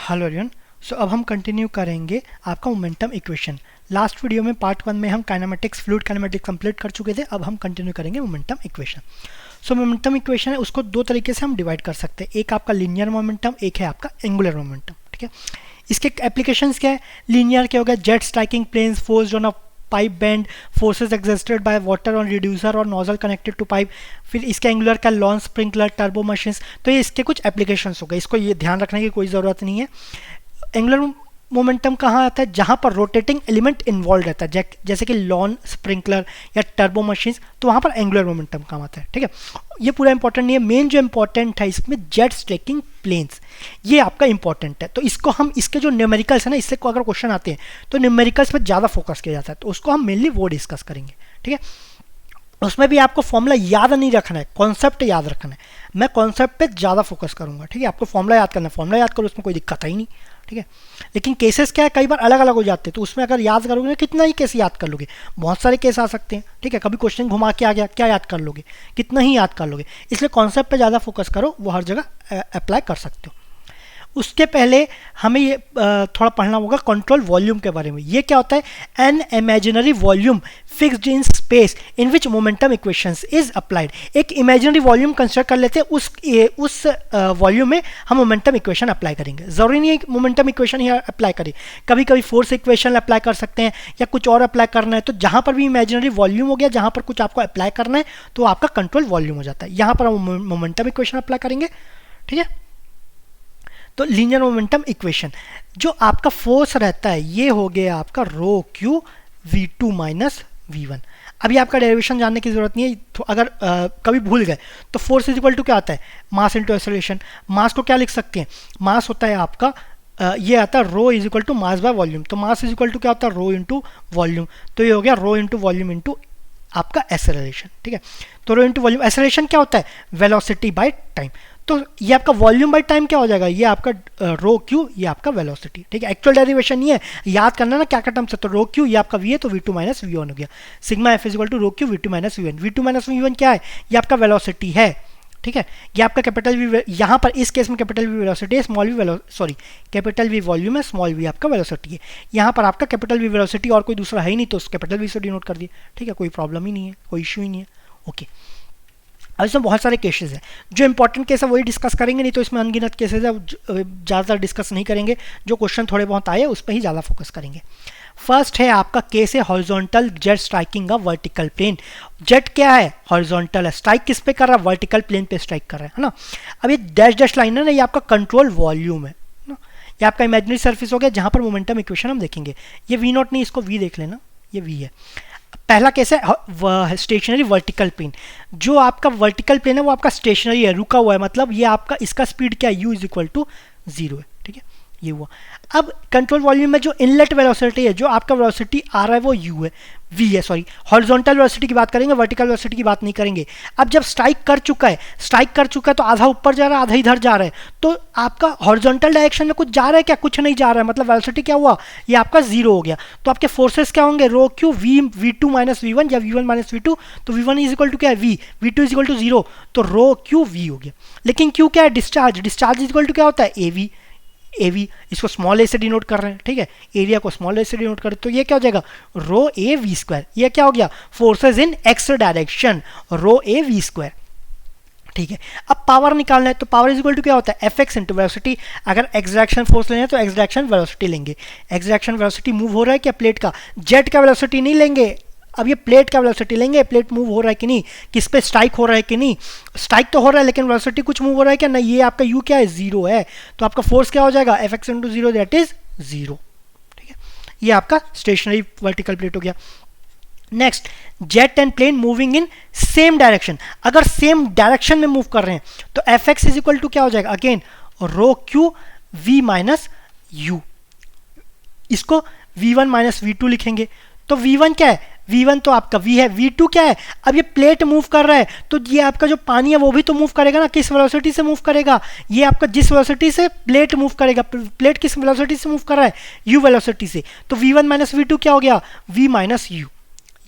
Hello everyone. सो अब हम continue करेंगे आपका मोमेंटम इक्वेशन। लास्ट वीडियो में पार्ट 1 में हम काइनेमेटिक्स फ्लूइड काइनेमेटिक्स कंप्लीट कर चुके थे। अब हम कंटिन्यू करेंगे मोमेंटम इक्वेशन। सो मोमेंटम इक्वेशन है, उसको दो तरीके से हम डिवाइड कर सकते हैं। एक आपका लीनियर मोमेंटम, एक है आपका एंगुलर मोमेंटम। ठीक है, इसके एप्लीकेशंस क्या है? लीनियर क्या होगा? Jet striking planes forced on a pipe bend, forces exerted by water on reducer और नोजल कनेक्टेड टू पाइप। फिर इसके एंगुलर का लॉन्च स्प्रिंकलर, टर्बो मशीन्स। तो ये इसके कुछ एप्लीकेशंस हो गए, इसको ये ध्यान रखने की कोई ज़रूरत नहीं है। एंगुलर मोमेंटम कहाँ आता है? जहाँ पर रोटेटिंग एलिमेंट इन्वॉल्व रहता है, जैसे कि लॉन स्प्रिंकलर या टर्बो मशीन्स, तो वहाँ पर एंगुलर मोमेंटम काम आता है। ठीक है, ये पूरा इंपॉर्टेंट नहीं है। मेन जो इंपॉर्टेंट है इसमें जेट स्ट्राइकिंग प्लेन्स, ये आपका इंपॉर्टेंट है। तो इसको हम, इसके जो न्यूमेरिकल्स है ना, इससे को अगर क्वेश्चन आते हैं तो न्यूमेरिकल्स पर ज़्यादा फोकस किया जाता है, तो उसको हम मेनली वो डिस्कस करेंगे। ठीक है, उसमें भी आपको फॉर्मूला याद नहीं रखना है, कॉन्सेप्ट याद रखना है। मैं कॉन्सेप्ट पे ज़्यादा फोकस करूंगा। ठीक है, आपको फॉर्मूला याद करना है, फॉर्मूला याद करो, उसमें कोई दिक्कत ही नहीं। ठीक है, लेकिन केसेस क्या है, कई बार अलग अलग हो जाते हैं, तो उसमें अगर याद करोगे ना, कितना ही केस याद कर लोगे? बहुत सारे केस आ सकते हैं। ठीक है, कभी क्वेश्चन घुमा के आ गया, क्या याद कर लोगे? कितना ही याद कर लोगे? इसलिए कॉन्सेप्ट पे ज़्यादा फोकस करो, वो हर जगह अप्लाई कर सकते हो। उसके पहले हमें ये थोड़ा पढ़ना होगा कंट्रोल वॉल्यूम के बारे में। ये क्या होता है? An imaginary volume fixed in space in which momentum equations is applied. एक इमेजिनरी वॉल्यूम कंसिडर कर लेते हैं, उस वॉल्यूम में हम मोमेंटम इक्वेशन अप्लाई करेंगे। जरूरी नहीं है कि मोमेंटम इक्वेशन ही अप्लाई करें, कभी कभी फोर्स इक्वेशन अप्लाई कर सकते हैं या कुछ और अप्लाई करना है। तो जहाँ पर भी इमेजिनरी वॉल्यूम हो गया, जहाँ पर कुछ आपको अप्लाई करना है, तो आपका कंट्रोल वॉल्यूम हो जाता है। यहाँ पर हम मोमेंटम इक्वेशन अप्लाई करेंगे। ठीक है, तो लीनियर मोमेंटम इक्वेशन, जो आपका फोर्स रहता है, ये हो गया आपका रो क्यू v2 माइनस v1। अभी आपका डेरिवेशन जानने की जरूरत नहीं है, तो अगर कभी भूल गए तो फोर्स इज इक्वल टू क्या आता है? Mass into acceleration. मास को क्या लिख सकते हैं? मास होता है आपका ये आता है rho is equal to mass by volume. तो मास इज इक्वल टू क्या होता है? Rho into volume. तो ये हो गया रो इंटू वॉल्यूम इंटू आपका एक्सेलरेशन। ठीक है, तो रो इंटू वॉल्यूम, एक्सेलरेशन क्या होता है? Velocity by time. तो ये आपका वॉल्यूम बाय टाइम क्या हो जाएगा? ये आपका रो क्यू, ये आपका वेलोसिटी। ठीक है, एक्चुअल डेरिवेशन नहीं है, याद करना ना क्या क्या टर्म्स है। तो रो क्यू ये आपका वी है, तो v2 माइनस v1 हो गया। Sigma F is equal to rho Q v2 minus v1। v2 minus v1 क्या है? ये आपका वेलोसिटी है। ठीक है, ये आपका कैपिटल वी, यहाँ पर इस केस में कैपिटल वी वेलोसिटी है, small v capital V volume है, स्मॉल वी आपका वेलोसिटी है। यहाँ पर आपका कैपिटल वी वेलोसिटी और कोई दूसरा है ही नहीं, तो उस कैपिटल वी से डिनोट कर दिए। ठीक है, कोई प्रॉब्लम ही नहीं है, कोई इशू ही नहीं है। ओके, अब इसमें बहुत सारे केसेस हैं। जो इंपॉर्टेंट केस है वही डिस्कस करेंगे, नहीं तो इसमें अनगिनत केसेस है, ज़्यादातर डिस्कस नहीं करेंगे। जो क्वेश्चन थोड़े बहुत आए उस पर ही ज़्यादा फोकस करेंगे। फर्स्ट है आपका केस है horizontal jet striking a vertical plane. Jet क्या है? हॉरिजॉन्टल है। स्ट्राइक किस पे कर रहा है? वर्टिकल प्लेन पे स्ट्राइक कर रहा है ना। अब ये डैश डैश लाइन है ना, ये आपका कंट्रोल वॉल्यूम है ना। ये आपका इमेजिनरी सर्फेस हो गया, जहाँ पर मोमेंटम इक्वेशन हम देखेंगे। ये वी नॉट नहीं, इसको वी देख लेना, ये वी है। पहला केस है स्टेशनरी वर्टिकल प्लेन। जो आपका वर्टिकल प्लेन है वो आपका स्टेशनरी है, रुका हुआ है, मतलब ये आपका, इसका स्पीड क्या है? u इज इक्वल टू 0 है। ठीक है, ये हुआ। अब कंट्रोल वॉल्यूम में जो इनलेट वेलोसिटी है, जो आपका वेलोसिटी आ रहा है, वो u है, v है। सॉरी, हॉरिजॉन्टल वेलोसिटी की बात करेंगे, वर्टिकल वेलोसिटी की बात नहीं करेंगे। अब जब स्ट्राइक कर चुका है तो आधा ऊपर जा रहा है, आधा इधर जा रहा है। तो आपका हॉरिजॉन्टल डायरेक्शन में कुछ जा रहा है क्या? कुछ नहीं जा रहा है, मतलब वेलोसिटी क्या हुआ? ये आपका 0 हो गया। तो आपके फोर्सेस क्या होंगे? रो क्यू v2 माइनस v1 या v1 माइनस v2। तो v1 इज इक्वल टू क्या है? v, v2 is equal to 0, तो रो क्यू v हो गया। लेकिन क्यू क्या है? Discharge. Discharge is equal to क्या होता है? एवी। एवी, इसको स्मॉल ए से डिनोट कर रहे हैं। ठीक है, एरिया को स्मॉल ए से डिनोट कर रहे हैं, तो ये क्या हो जाएगा? Rho A V square. ये क्या हो गया? Forces in X direction, rho A V square. ठीक है, अब पावर निकालना है, तो पावर इज इक्वल टू क्या होता है? F x into velocity. अगर एक्स डायरेक्शन फोर्स लेना है तो एक्स डायरेक्शन वेलोसिटी लेंगे। एक्स डायरेक्शन वेलोसिटी मूव हो रहा है क्या प्लेट का? जेट का वेलोसिटी नहीं लेंगे, अब ये प्लेट का वेलोसिटी लेंगे। प्लेट मूव हो रहा है कि नहीं, किस पे स्ट्राइक हो रहा है कि नहीं। स्ट्राइक तो हो रहा है, लेकिन वेलोसिटी कुछ मूव हो रहा है क्या? नहीं, ये आपका u क्या है? 0 है। तो आपका फोर्स क्या हो जाएगा? F x into 0, that is 0। ठीक है, ये आपका स्टेशनरी वर्टिकल प्लेट हो गया। Next, jet and plane moving in same direction. अगर सेम डायरेक्शन में मूव कर रहे हैं तो F X is equal to क्या हो जाएगा? Again rho Q v minus U. इसको v1 माइनस v2 लिखेंगे। तो v1 क्या है? v1 तो आपका v है, v2 क्या है? अब ये प्लेट मूव कर रहा है, तो ये आपका जो पानी है वो भी तो मूव करेगा ना। किस वेलोसिटी से मूव करेगा? ये आपका जिस वेलोसिटी से प्लेट मूव करेगा, प्लेट किस वेलोसिटी से मूव कर रहा है? u वेलोसिटी से। तो v1 माइनस v2 क्या हो गया? v माइनस u,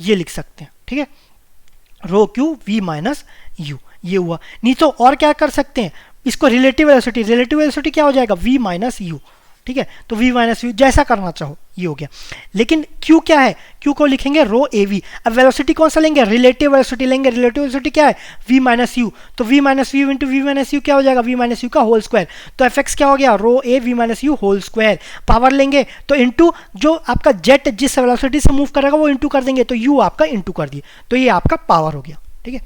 ये लिख सकते हैं। ठीक है, रो क्यू v माइनस u, ये हुआ। नहीं तो और क्या कर सकते हैं? इसको रिलेटिव वेलोसिटी, रिलेटिव वेलोसिटी क्या हो जाएगा? v minus u। ठीक है, तो v माइनस यू जैसा करना चाहो ये हो गया। लेकिन q क्या है, q को लिखेंगे रो ए वी। अब वेलोसिटी कौन सा लेंगे, रिलेटिव वेलोसिटी लेंगे। रिलेटिव वेलोसिटी क्या है, v माइनस यू, तो v minus u into V minus u क्या हो जाएगा, v माइनस यू का होल स्क्वायर। तो एफ एक्स क्या हो गया, rho A V minus u whole square. Power लेंगे तो इंटू जो आपका जेट जिस वेलोसिटी से मूव करेगा वो इंटू कर देंगे, तो u आपका इंटू कर दिए, तो ये आपका पावर हो गया। ठीक है,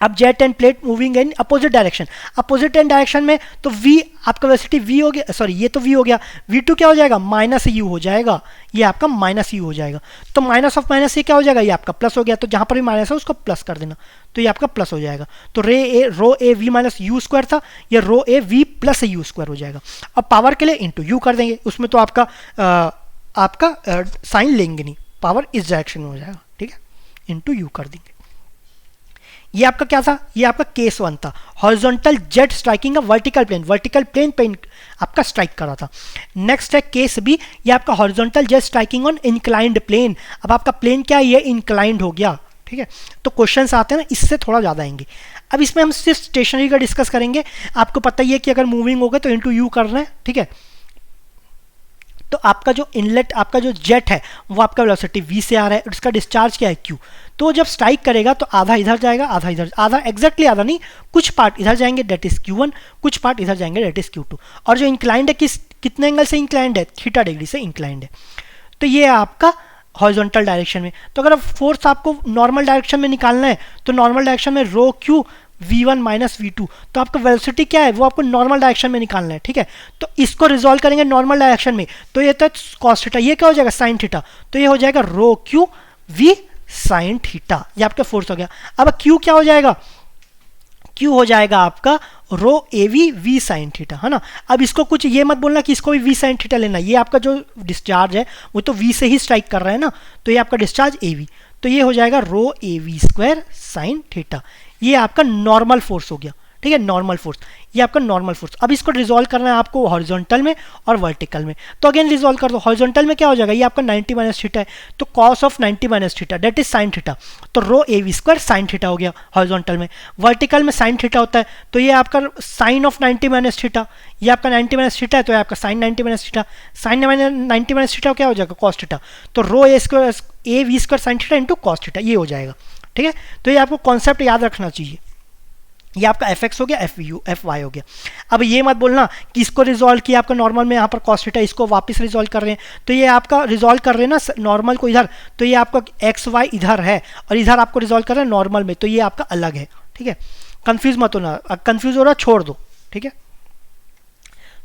अब jet end plate moving in opposite direction, opposite and direction में तो v आपका वेलोसिटी v हो गया, सॉरी ये तो v हो गया, v2 क्या हो जाएगा माइनस u हो जाएगा, ये आपका माइनस u हो जाएगा। तो माइनस ऑफ माइनस ये क्या हो जाएगा, ये आपका प्लस हो गया, तो जहां पर भी माइनस है उसको प्लस कर देना, तो ये आपका प्लस हो जाएगा। तो rho A V minus u square था, ये rho A V plus u square हो जाएगा। अब पावर के लिए इंटू यू कर देंगे, उसमें तो आपका साइन लेंगे नहीं, पावर इस डायरेक्शन में हो जाएगा। ठीक है, इंटू यू कर देंगे। ये आपका क्या था, ये आपका केस 1 था, horizontal jet striking a vertical plane, vertical plane पे आपका स्ट्राइक करा था। नेक्स्ट है केस बी, ये आपका horizontal jet striking on inclined plane. अब आपका प्लेन क्या है, ये इंक्लाइंड हो गया। ठीक है, तो क्वेश्चंस आते हैं ना इससे थोड़ा ज़्यादा आएंगे। अब इसमें हम सिर्फ स्टेशनरी का डिस्कस करेंगे। आपको पता ही है कि अगर मूविंग होगा तो इंटू यू करना है। ठीक है, तो आपका जो इनलेट, आपका जो जेट है वो आपका वेलोसिटी v से आ रहा है, उसका डिस्चार्ज क्या है q। तो जब स्ट्राइक करेगा तो आधा इधर जाएगा, आधा इधर, आधा एग्जैक्टली आधा नहीं, कुछ पार्ट इधर जाएंगे डेट इज q1, कुछ पार्ट इधर जाएंगे डेट इज q2। और जो इंक्लाइंड है कितने एंगल से इंक्लाइंड है, थीटा डिग्री से इंक्लाइंड है। तो ये है आपका हॉरिजॉन्टल डायरेक्शन में। तो अगर फोर्स आपको नॉर्मल डायरेक्शन में निकालना है तो नॉर्मल डायरेक्शन में रो क्यू v1 माइनस v2, तो आपका वेलोसिटी क्या है वो आपको नॉर्मल डायरेक्शन में निकालना है। ठीक है, तो इसको रिजॉल्व करेंगे नॉर्मल डायरेक्शन में, तो ये तो कॉस थीटा, ये क्या हो जाएगा साइन थीटा, तो ये हो जाएगा रो क्यू v साइन थीटा, ये आपका फोर्स हो गया। अब q क्या हो जाएगा, q हो जाएगा आपका rho A V V sine theta, है ना। अब इसको कुछ ये मत बोलना कि इसको भी वी साइन थीटा लेना, ये आपका जो डिस्चार्ज है वो तो v से ही स्ट्राइक कर रहा है ना, तो ये आपका डिस्चार्ज ए वी, तो ये हो जाएगा rho A V square sine theta. ये आपका नॉर्मल फोर्स हो गया। ठीक है, नॉर्मल फोर्स, ये आपका नॉर्मल फोर्स। अब इसको रिजॉल्व करना है आपको हॉरिजॉन्टल में और वर्टिकल में, तो अगेन रिजॉल्व कर दो। हॉरिजॉन्टल में क्या हो जाएगा, ये आपका 90 माइनस थीटा है, तो cos of 90 minus theta that is sine theta, तो rho A V square sine theta हो गया हॉरिजॉन्टल में। वर्टिकल में साइन थीटा होता है, तो ये आपका साइन ऑफ 90 माइनस थीटा, ये आपका 90 माइनस थीटा है, तो ये आपका sine 90 minus theta, sine 90 minus theta क्या हो जाएगा कॉस थीटा, तो rho A square A V square sine theta into cos theta, ये हो जाएगा। ठीक है, तो ये आपको कॉन्सेप्ट याद रखना चाहिए। ये आपका एफ एक्स हो गया, एफ वाई हो गया। अब ये मत बोलना कि इसको रिजॉल्व किया आपका नॉर्मल में, यहाँ पर कॉस थीटा, इसको वापस रिजॉल्व कर रहे हैं, तो ये आपका रिजॉल्व कर रहे हैं ना नॉर्मल को इधर, तो ये आपका एक्स वाई इधर है और इधर आपको रिजॉल्व कर रहे हैं नॉर्मल में, तो ये आपका अलग है। ठीक है, कंफ्यूज मत होना, कंफ्यूज हो रहा छोड़ दो। ठीक है,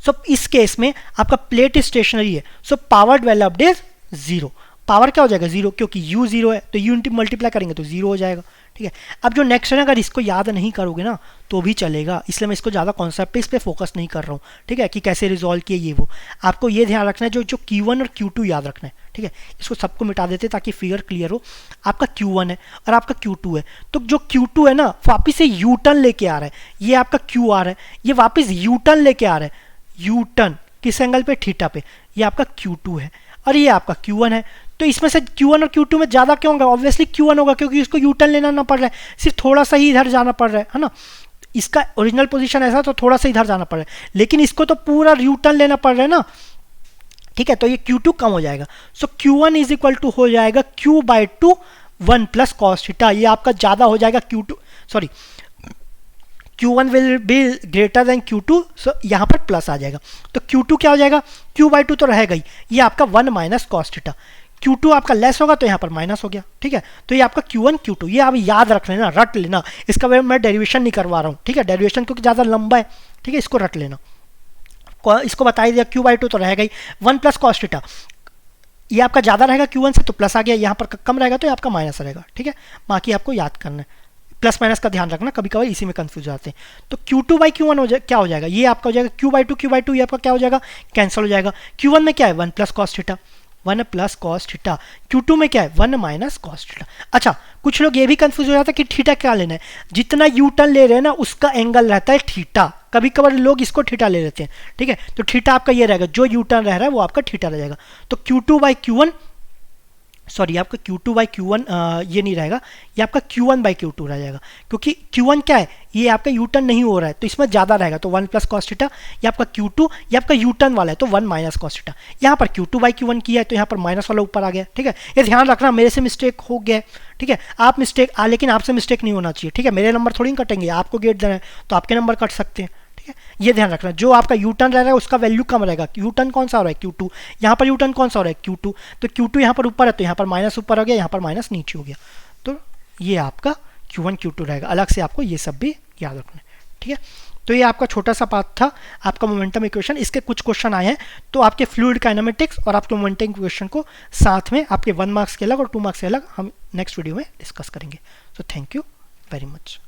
सो इस केस में आपका प्लेट स्टेशनरी है, so power developed is 0। Power क्या हो जाएगा 0, क्योंकि u 0 है, तो u मल्टीप्लाई करेंगे तो 0 हो जाएगा। ठीक है, अब जो नेक्स्ट है ना, अगर इसको याद नहीं करोगे ना तो भी चलेगा, इसलिए मैं इसको ज़्यादा कॉन्सेप्ट पे इस पर फोकस नहीं कर रहा हूँ। ठीक है, कि कैसे रिजॉल्व किए ये वो, आपको ये ध्यान रखना है जो Q1 और Q2 याद रखना है। ठीक है, इसको सबको मिटा देते ताकि फिगर क्लियर हो। आपका Q1 है और आपका Q2 है, तो जो Q2 है ना वापिस से यू टर्न लेके आ रहा है, ये आपका QR है, ये वापिस यू टर्न लेके आ रहा है, यू टर्न किस एंगल पे, थीटा पे, ये आपका Q2 है और ये आपका Q1 है। तो इसमें से Q1 और Q2 में ज़्यादा क्यों होगा, ऑब्वियसली Q1 होगा, क्योंकि इसको यू टर्न लेना ना पड़ रहा है, सिर्फ थोड़ा सा ही इधर जाना पड़ रहा है ना। इसका ओरिजिनल पोजीशन ऐसा तो थोड़ा सा इधर जाना पड़ रहा है, लेकिन इसको तो पूरा यू टर्न लेना पड़ रहा है ना। ठीक है, तो ये Q2 कम हो जाएगा, सो Q1 इज इक्वल टू हो जाएगा Q/2 1 प्लस कॉस थीटा, ये आपका ज़्यादा हो जाएगा Q1 will be greater than Q2, सो यहाँ पर प्लस आ जाएगा, तो Q2 क्या हो जाएगा, Q/2 तो रहेगा ही, ये आपका 1 माइनस कॉस थीटा। Q2 आपका लेस होगा तो यहाँ पर माइनस हो गया। ठीक है, तो ये आपका Q1 Q2, ये आप याद रख लेना, रट लेना, इसका मैं डेरिवेशन नहीं करवा रहा हूँ। ठीक है, डेरिवेशन क्योंकि ज़्यादा लंबा है। ठीक है, इसको रट लेना, इसको बता ही दिया, Q/2 तो रहेगा ही, 1 प्लस कॉस थीटा, ये आपका ज़्यादा रहेगा Q1 से तो प्लस आ गया, यहाँ पर कम रहेगा तो ये आपका माइनस रहेगा। ठीक है, बाकी आपको याद करना है, प्लस माइनस का ध्यान रखना, कभी कभार इसी में कंफ्यूज जाते हैं। तो Q2/Q1 क्या हो जाएगा, ये आपका हो जाएगा Q/2 ये आपका क्या हो जाएगा, कैंसिल हो जाएगा। Q1 में क्या है 1 plus cos theta, 1 plus cos theta, Q2 में क्या है 1 माइनस कॉस थीटा। अच्छा, कुछ लोग ये भी कंफ्यूज हो जाता है कि थीटा क्या लेना है, जितना यू टर्न ले रहे हैं ना उसका एंगल रहता है थीटा, कभी कभार लोग इसको थीटा ले लेते हैं। ठीक है, तो थीटा आपका ये रहेगा, जो यू टर्न रह रहा है वो आपका थीटा रह जाएगा। तो Q2/Q1 सॉरी आपका Q2/Q1 ये नहीं रहेगा, ये आपका Q1/Q2 रह जाएगा, क्योंकि Q1 क्या है, ये आपका यू टर्न नहीं हो रहा है तो इसमें ज़्यादा रहेगा, तो 1 प्लस कॉस थीटा। ये आपका Q2 ये आपका यू टर्न वाला है तो 1 माइनस कॉस थीटा। यहाँ पर Q2/Q1 किया है तो यहाँ पर माइनस वाला ऊपर आ गया, ठीक है। ये ध्यान रखना, मेरे से मिस्टेक हो गया, ठीक है। आप मिस्टेक लेकिन आपसे मिस्टेक नहीं होना चाहिए, ठीक है। मेरे नंबर थोड़ी कटेंगे, आपको गेट देना है तो आपके नंबर कट सकते हैं, ठीक है। ये ध्यान रखना, जो आपका यू टर्न रह रहा है उसका वैल्यू कम रहेगा। यू टर्न कौन सा हो रहा है, Q2। यहाँ पर यू टर्न कौन सा हो रहा है, Q2। तो Q2 यहाँ पर ऊपर है तो यहाँ पर माइनस ऊपर हो गया, यहाँ पर माइनस नीचे हो गया। तो ये आपका Q1 Q2 रहेगा। अलग से आपको ये सब भी याद रखना है, ठीक है। तो ये आपका छोटा सा पार्ट था आपका मोमेंटम इक्वेशन। इसके कुछ क्वेश्चन आए हैं तो आपके फ्लूइड काइनेमेटिक्स और आपके मोमेंटम इक्वेशन को साथ में आपके 1 मार्क्स के अलग और 2 मार्क्स के अलग हम नेक्स्ट वीडियो में डिस्कस करेंगे। So thank you very much.